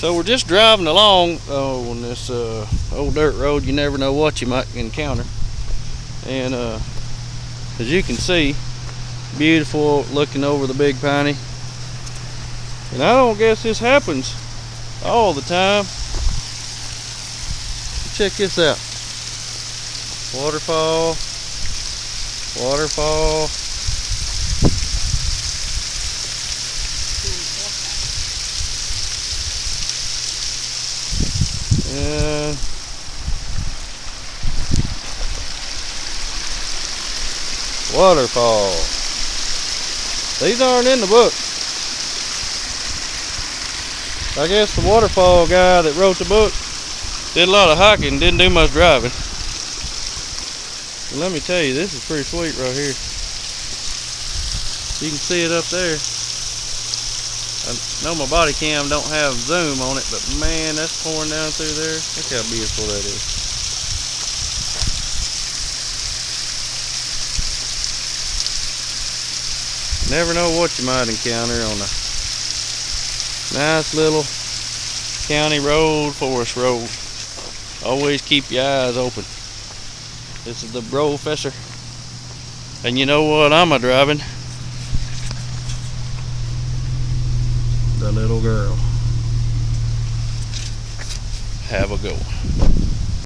So we're just driving along on this old dirt road. You never know what you might encounter. And as you can see, beautiful looking over the Big Piney. And I don't guess this happens all the time. Check this out. Waterfall. Waterfall. And waterfall. These aren't in the book. I guess the waterfall guy that wrote the book did a lot of hiking, didn't do much driving. And let me tell you, this is pretty sweet right here. You can see it up there. I know my body cam don't have zoom on it, but man, that's pouring down through there. Look how beautiful that is. Never know what you might encounter on a nice little county road, forest road. Always keep your eyes open. This is the Professor. And you know what I'm a-driving? The little girl. Have a go.